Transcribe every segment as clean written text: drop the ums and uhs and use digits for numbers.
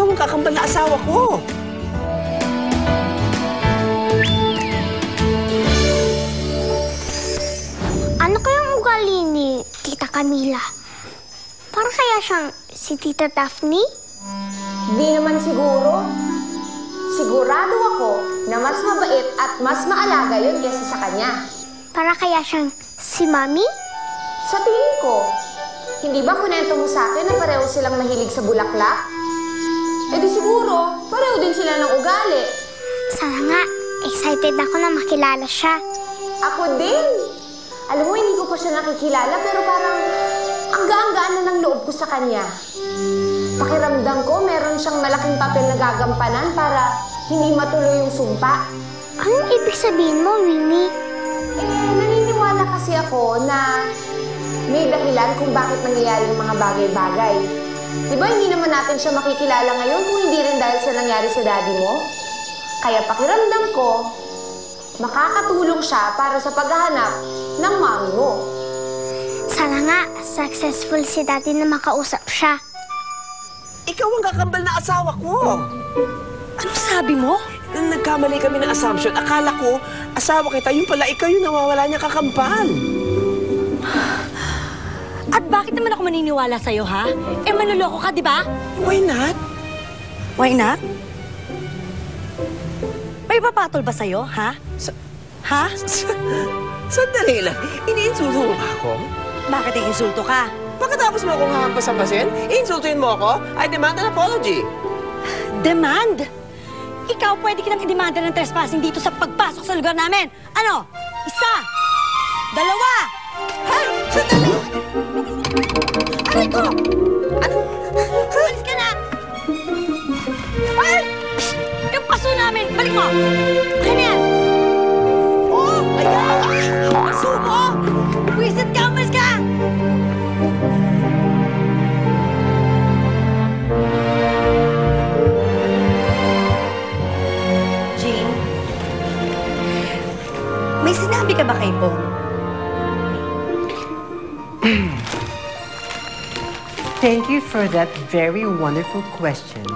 Ikaw ang kakambal na asawa ko. Ano kayang ugali ni Tita Camila? Para kaya siyang si Tita Daphne? Di naman siguro. Sigurado ako na mas mabait at mas maalaga yun kaysa sa kanya. Para kaya siyang si Mami? Sa tingin ko, hindi ba kunento mo sa akin na pareho silang mahilig sa bulaklak? E di siguro, pareho din sila ng ugali. Sana nga, excited ako na makilala siya. Ako din. Alam mo, hindi ko pa siya nakikilala pero parang ang gaan-gaan na ng loob ko sa kanya. Pakiramdam ko, meron siyang malaking papel na gagampanan para hindi matuloy yung sumpa. Anong ibig sabihin mo, Winnie? Naniniwala kasi ako na may dahilan kung bakit nangyayari yung mga bagay-bagay. Diba hindi naman natin siya makikilala ngayon kung hindi rin dahil sa nangyari sa daddy mo? Kaya pakiramdam ko, makakatulong siya para sa paghahanap ng mami mo. Sana nga, successful si Daddy na makausap siya. Ikaw ang kakambal na asawa ko. Ano sabi mo? Nagkamali kami ng assumption. Akala ko, asawa kita, yun pala, ikaw yung nawawala niya kakambal. At bakit naman ako maniniwala sa'yo, ha? Eh, manloloko ka, di ba? Why not? Why not? May papatol ba sa'yo, ha? Ha? Sandali lang. Iniinsulto mo ba ako? Bakit insulto ka? Pagkatapos mo akong hampasampasin, iinsultuin mo ako, I demand an apology. Demand? Ikaw pwede kitang i-demanda ng trespassing dito sa pagpasok sa lugar namin. Ano? Isa! Dalawa! Hay! Sandali! Aray ko! Ano? Alis ka na! Ay! Psst! Yung paso namin! Balik mo! Akin na yan! Oh! Ayan! Paso mo! Wisit ka! Umalis ka! Jane, may sinabi ka ba kay Bong? Thank you for that very wonderful question.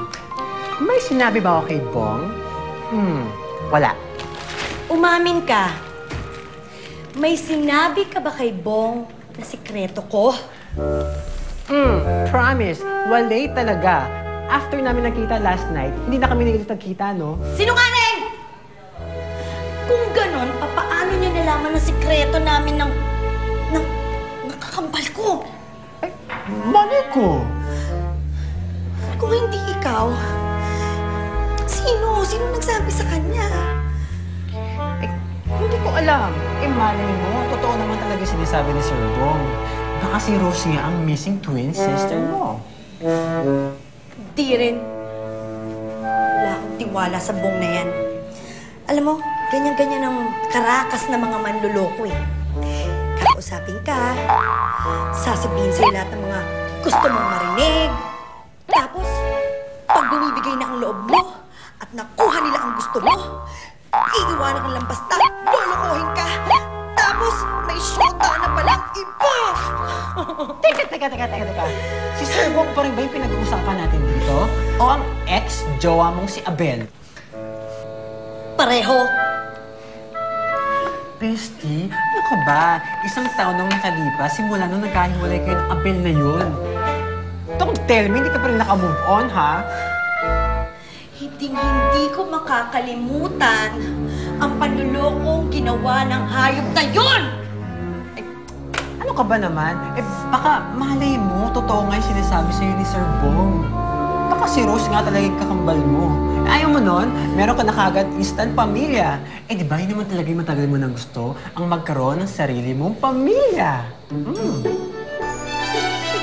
May sinabi ba ako kay Bong? Wala. Umamin ka. May sinabi ka ba kay Bong na sikreto ko? Promise, walay talaga. After namin nakita last night, hindi na kami nagkita, no? Sinungaling! Kung ganon, papaano niya nalaman ng sikreto namin ng kakambal ko? Mali ko! Kung hindi ikaw, sino? Sino nagsabi sa kanya? Hindi ko alam. Malay mo, totoo naman talaga sinasabi ni Sir Bong. Baka si Rose nga ang missing twin sister mo. Di rin. Wala akong tiwala sa Bong na yan. Alam mo, ganyan-ganyan ang karakas na mga manluloko eh. Kakausapin ka, sasabihin sa'yo lahat ng mga gusto mong marinig. Tapos, pag bumibigay na ang loob mo at nakuha nila ang gusto mo, iiwanan ka lang basta, lolokohin ka. Tapos, may syota na palang iba! Teka. Si Sir Bong pa rin ba yung pinag-uusapan natin dito? O ang ex-jowa mong si Abel? Pareho. Bestie, ano ka ba? Isang taon nang nakalipas, simula nung nagkahiwalay kayo ng Abel na yun. Don't tell me, hindi ka pa rin naka-move on, ha? Hindi ko makakalimutan ang panlulokong ginawa ng hayop na yun! Ano ka ba naman? Baka malay mo, totoo nga yung sinasabi sa'yo ni Sir Bong. Baka si Rose nga talaga yung kakambal mo. Ayaw mo nun, meron ka na kagad instant pamilya. Di ba yun naman talaga yung matagal mo nang gusto? Ang magkaroon ng sarili mong pamilya.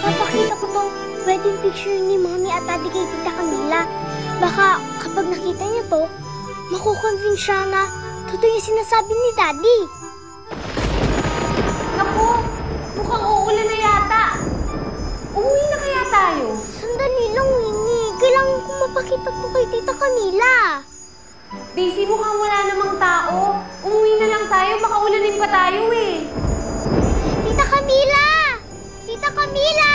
Ipapakita ko tong wedding picture ni Mommy at Daddy kay Tita Camila. Baka kapag nakita niya to, makukonvince siya na totoo yung sinasabi ni Daddy. Naku, mukhang uulan na yata. Umuwi na kaya tayo? Sandali lang, Winnie. Kailangan ko mapakita to kay Tita Camila. Daisy, mukhang wala namang tao. Umuwi na lang tayo, baka ulanin pa tayo eh. Tita Camila! Tita Camila!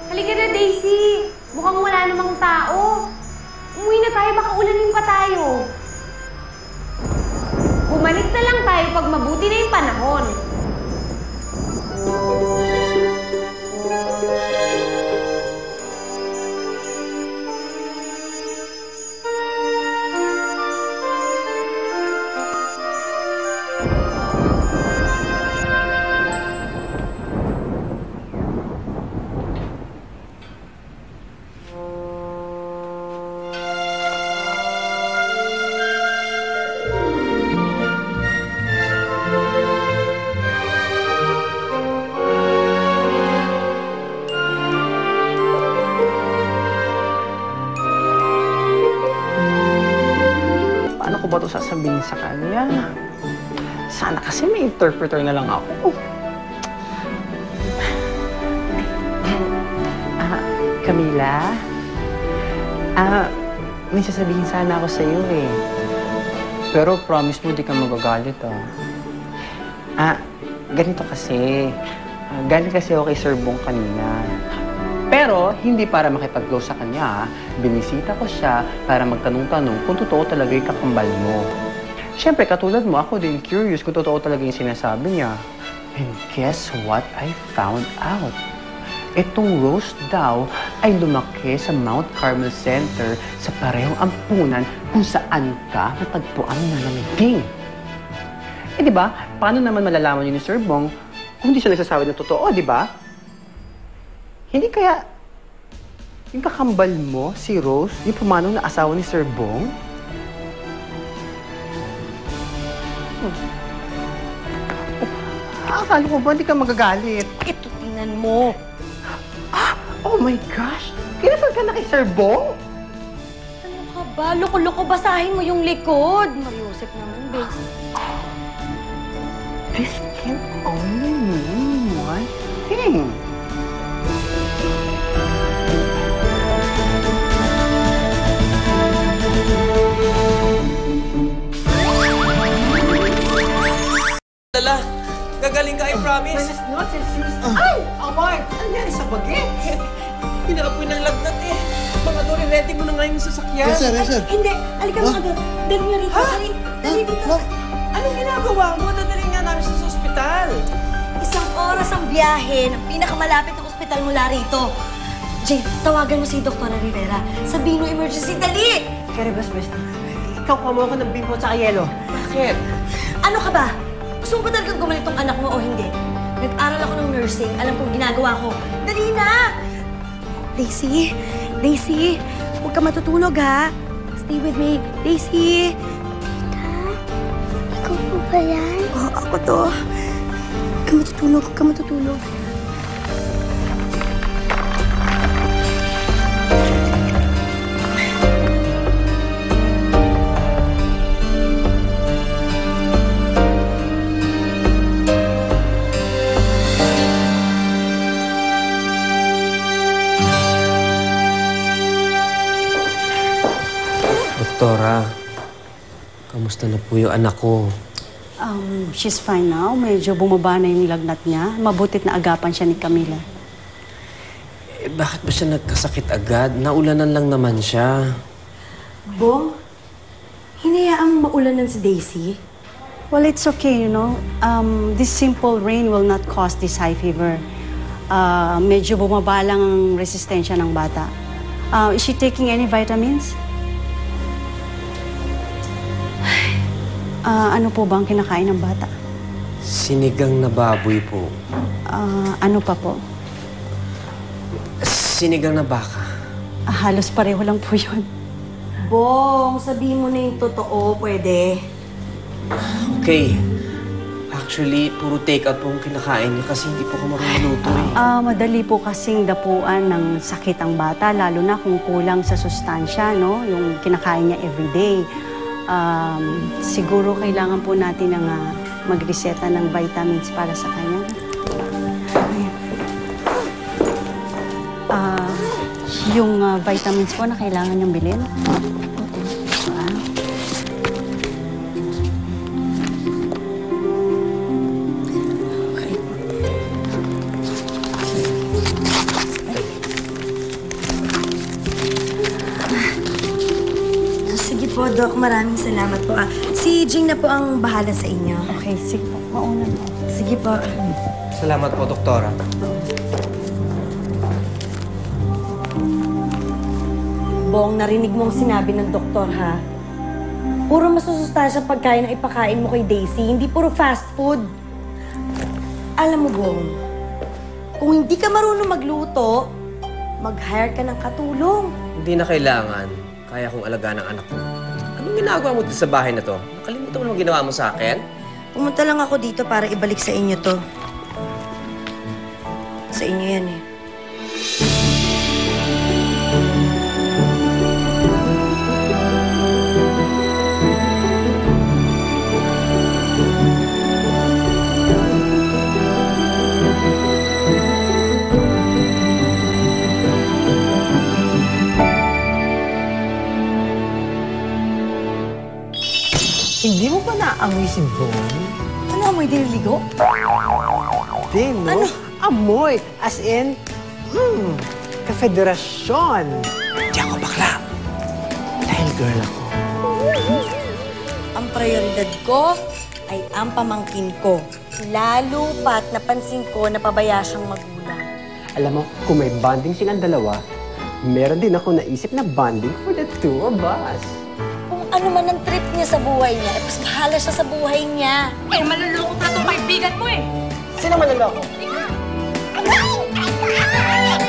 Halika na, Daisy. Mukhang wala namang tao. Umuwi na tayo, baka ulanin pa tayo. Bumalik na lang tayo pag mabuti na yung panahon. Paano ko ba ito sasabihin sa kanya? Sana kasi may interpreter na lang ako. Camila? May sasabihin sana ako sa iyo eh. Pero promise mo di ka magagalit ganito kasi. Galing kasi ako kay Sir Bong kanina. Pero hindi para makipag-close sa kanya. Binisita ko siya para magtanong-tanong kung totoo talaga yung kakambal mo. Siyempre, katulad mo, ako din curious kung totoo talaga yung sinasabi niya. And guess what I found out? Itong Rose daw ay lumaki sa Mount Carmel Center sa parehong ampunan kung saan ka natagpuan na naniging. Eh di ba, paano naman malalaman yun ni Sir Bong kung hindi siya nagsasabi ng totoo, di ba? Hindi kaya yung kakambal mo, si Rose, yung pumanong na asawa ni Sir Bong? Akala ko ba hindi ka magagalit? Ito, tingnan mo. Oh my gosh! Kinasal ka na kay Sir Bong? Ano ka ba? Loko-loko, basahin mo yung likod. Mariusip naman, bes. This can only mean one thing. Lala, gagaling ka, I promise. Ay! Amay! Ano nangyari sa bagay? Pinaapoy ng lagnat eh. Mga Dory, ready mo na nga yung sasakyan. Yes, sir. Yes, sir. Hindi, alika mo agad. Dali niyo rito. Dali dito. Anong ginagawa mo? Dadalhin nga namin sa ospital. Isang oras ang biyahe ng pinakamalapit na ospital mula rito. Jay, tawagan mo si Dr. Rivera. Sabihin mo emergency, dali! Kaya best. Ikaw kamo ko ng bimbo at yelo. Bakit? Ano ka ba? Gusto mo ba talagang gumalit tong anak mo o hindi? Nag-aral ako ng nursing. Alam kong ginagawa ko. Dali na! Daisy, huwag ka matutulog ha. Stay with me. Daisy! Tita, ikaw po ba yan? Oh, ako to. Huwag ka matutulog. Doktora, kamusta na po yung anak ko? She's fine now. Medyo bumaba na yung lagnat niya. Mabutit na agapan siya ni Camila. Eh, bakit ba siya nagkasakit agad? Naulanan lang naman siya. Bong, hinayaang maulanan si Daisy? Well, it's okay, you know. This simple rain will not cause this high fever. Medyo bumaba lang ang resistensya ng bata. Is she taking any vitamins? Ano po ba ang kinakain ng bata? Sinigang na baboy po. Ano pa po? Sinigang na baka. Halos pareho lang po yun. Bong, sabihin mo na yung totoo, pwede. Okay. Actually, puro take-out po ang kinakain niya kasi hindi po ko marunong luto eh. Madali po kasing dapuan ng sakit ang bata, lalo na kung kulang sa sustansya, no? Yung kinakain niya everyday. Siguro kailangan po natin ng magreseta ng vitamins para sa kanya. Yung vitamins po na kailangan niyang bilhin. Doc. Maraming salamat po. Si Jing na po ang bahala sa inyo. Okay, sige po. Mauna mo. Sige po. Salamat po, Doktora. Bong, narinig mong sinabi ng doktor, ha? Puro masusustansyang pagkain ang ipakain mo kay Daisy, hindi puro fast food. Alam mo, Bong, kung hindi ka marunong magluto, mag-hire ka ng katulong. Hindi na kailangan. Kaya kong alagaan ang anak ko. Anong ginagawa mo dito sa bahay na to? Nakalimutan mo naman ginawa mo sa akin? Pumunta lang ako dito para ibalik sa inyo to. Sa inyo yan, eh. Hindi mo ba naamoy si Bong? Ano, amoy diniligo? Din, no? Ano? Amoy. As in, ka-federasyon. Di ako bakla. Dahil girl ako. Ang prioridad ko ay ang pamangkin ko. Lalo pat napansin ko na pabaya siyang magulang. Alam mo, kung may bonding silang dalawa, meron din ako naisip na bonding for the two of us. Kung ano man ang trip niya sa buhay niya, mas bahala siya sa buhay niya. Eh, maluloko pa itong kaibigan mo eh. Sino manloloko? Ikaw!